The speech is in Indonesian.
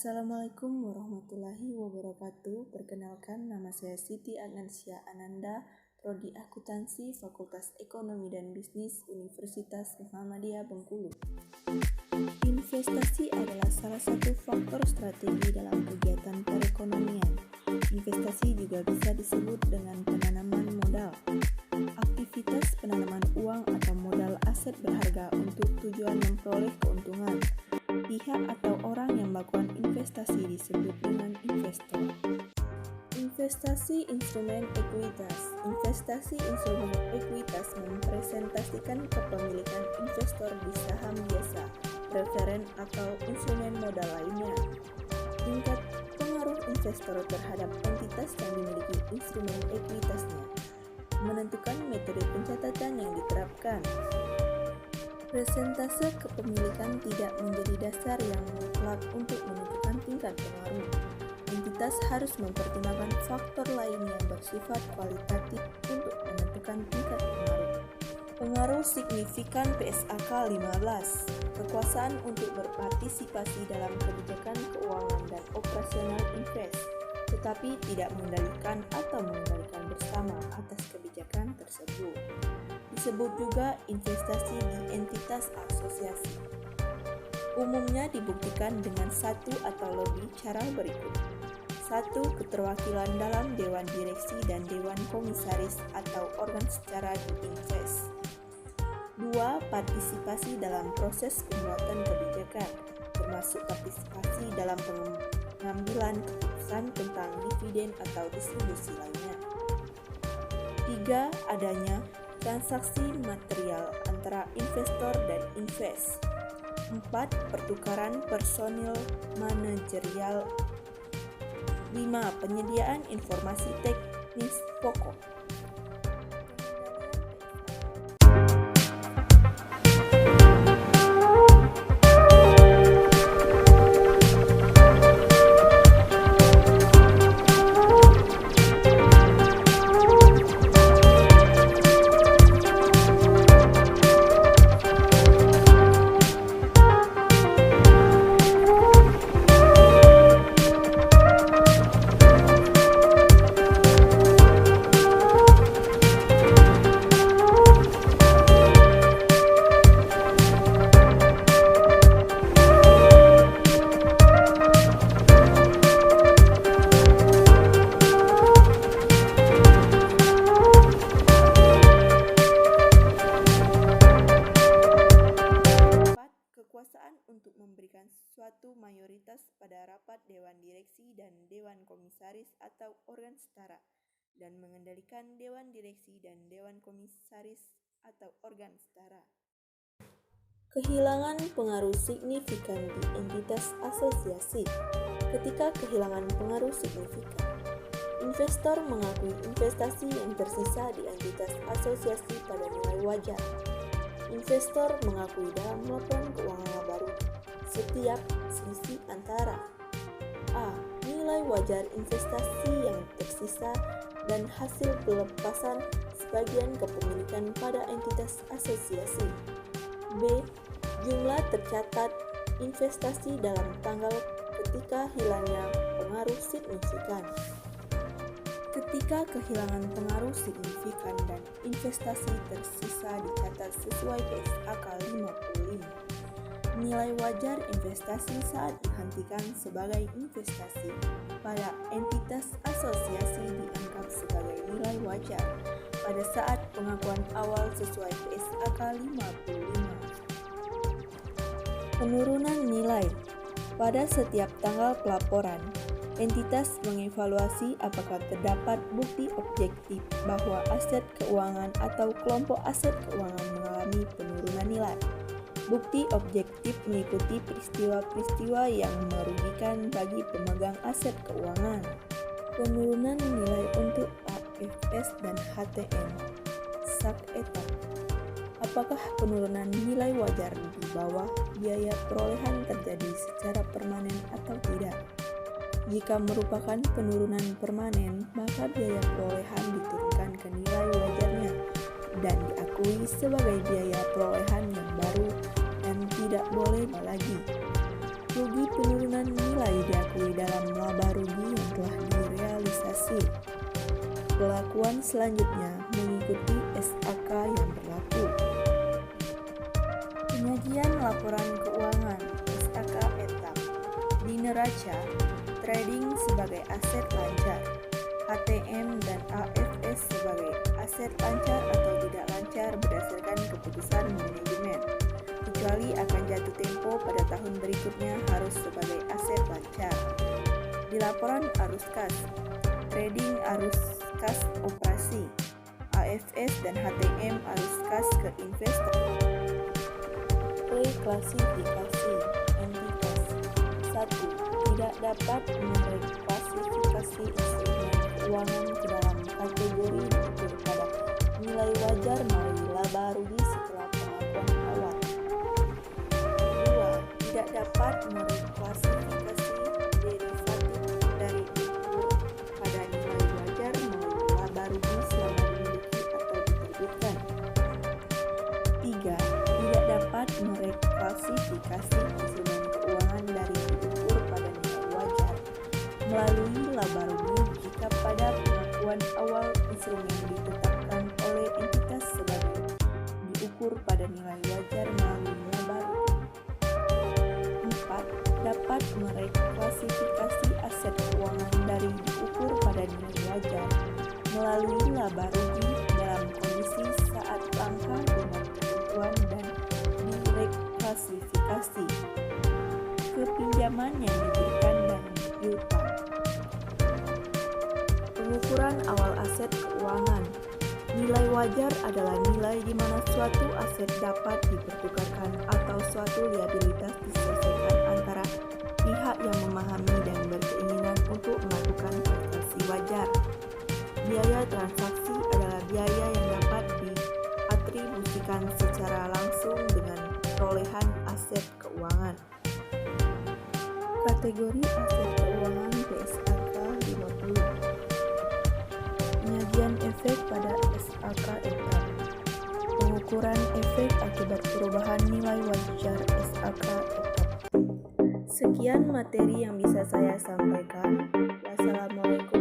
Assalamualaikum warahmatullahi wabarakatuh. Perkenalkan, nama saya Siti Agnansia Ananda, Prodi Akuntansi, Fakultas Ekonomi dan Bisnis, Universitas Muhammadiyah Bengkulu. Investasi adalah salah satu faktor strategi dalam kegiatan perekonomian. Investasi juga bisa disebut dengan penanaman modal. Aktivitas penanaman uang atau modal aset berharga untuk tujuan memperoleh keuntungan. Pihak atau orang yang melakukan investasi disebut dengan investor. Investasi instrumen ekuitas. Investasi instrumen ekuitas mempresentasikan kepemilikan investor di saham biasa, preferen atau instrumen modal lainnya. Tingkat pengaruh investor terhadap entitas yang dimiliki instrumen ekuitasnya menentukan metode pencatatan yang diterapkan. Persentase kepemilikan tidak menjadi dasar yang mutlak untuk menentukan tingkat pengaruh. Entitas harus mempertimbangkan faktor lain yang bersifat kualitatif untuk menentukan tingkat pengaruh. Pengaruh signifikan PSAK 15. Kekuasaan untuk berpartisipasi dalam kebijakan keuangan dan operasional invest, tetapi tidak mengendalikan atau mengendalikan bersama atas kebijakan tersebut. Disebut juga investasi di entitas asosiasi. Umumnya dibuktikan dengan satu atau lebih cara berikut. 1. Keterwakilan dalam Dewan Direksi dan Dewan Komisaris atau organ secara di invest. 2. Partisipasi dalam proses pembuatan kebijakan, termasuk partisipasi dalam pengambilan keputusan tentang dividen atau distribusi lainnya. 3. Adanya transaksi material antara investor dan invest. 4. Pertukaran personil manajerial. 5. Penyediaan informasi teknis pokok. Kekuasaan untuk memberikan suatu mayoritas pada rapat Dewan Direksi dan Dewan Komisaris atau organ setara, dan mengendalikan Dewan Direksi dan Dewan Komisaris atau organ setara. Kehilangan pengaruh signifikan di entitas asosiasi. Ketika kehilangan pengaruh signifikan, investor mengakui investasi yang tersisa di entitas asosiasi pada nilai wajar. Investor mengakui dalam laporan keuangan baru setiap selisih antara a. Nilai wajar investasi yang tersisa dan hasil pelepasan sebagian kepemilikan pada entitas asosiasi. b. Jumlah tercatat investasi dalam tanggal ketika hilangnya pengaruh signifikan. Ketika kehilangan pengaruh signifikan dan investasi tersisa dicatat sesuai PSAK 55. Nilai wajar investasi saat dihentikan sebagai investasi pada entitas asosiasi dianggap sebagai nilai wajar pada saat pengakuan awal sesuai PSAK 55. Penurunan nilai. Pada setiap tanggal pelaporan, entitas mengevaluasi apakah terdapat bukti objektif bahwa aset keuangan atau kelompok aset keuangan mengalami penurunan nilai. Bukti objektif meliputi peristiwa-peristiwa yang merugikan bagi pemegang aset keuangan. Penurunan nilai untuk AFS dan HTM. Sak-etap. Apakah penurunan nilai wajar di bawah biaya perolehan terjadi secara permanen atau tidak? Jika merupakan penurunan permanen, maka biaya perolehan diturunkan ke nilai wajarnya dan diakui sebagai biaya perolehan yang baru dan tidak boleh lagi. Rugi penurunan nilai diakui dalam laba rugi yang telah direalisasi. Perlakuan selanjutnya mengikuti SAK yang berlaku. Penyajian laporan keuangan SAK etap. Di neraca, trading sebagai aset lancar, HTM dan AFS sebagai aset lancar atau tidak lancar berdasarkan keputusan manajemen, kecuali akan jatuh tempo pada tahun berikutnya harus sebagai aset lancar. Di laporan arus kas, trading arus kas operasi, AFS dan HTM arus kas ke investor. Reklasifikasi entitas. 1. Tidak dapat mereklasifikasi instrumen keuangan ke dalam kategori diukur pada nilai wajar melalui laba rugi setelah pengakuan awal. 2. Tidak dapat mereklasifikasi derivatif dari diukur pada nilai wajar melalui laba rugi selama dimiliki atau diterbitkan. 3. Tidak dapat mereklasifikasi instrumen keuangan dari diukur pada nilai wajar melalui laba rugi jika pada pengakuan awal instrumen ditetapkan oleh entitas sebagai diukur pada nilai wajar melalui laba rugi. 4. Dapat mereklasifikasi aset keuangan dari diukur pada nilai wajar melalui laba rugi dalam kondisi saat langka dengan ketentuan dan direklasifikasi. Kepinjaman yang diberikan dan piutang. Pengukuran awal aset keuangan. Nilai wajar adalah nilai di mana suatu aset dapat dipertukarkan atau suatu liabilitas diselesaikan antara pihak yang memahami dan berkeinginan untuk melakukan transaksi wajar. Biaya transaksi adalah biaya yang dapat diatribusikan secara langsung dengan perolehan aset keuangan. Kategori aset keuangan PSAK 50. Penyajian efek pada SAK etap. Pengukuran efek akibat perubahan nilai wajar SAK etap. Sekian materi yang bisa saya sampaikan. Wassalamualaikum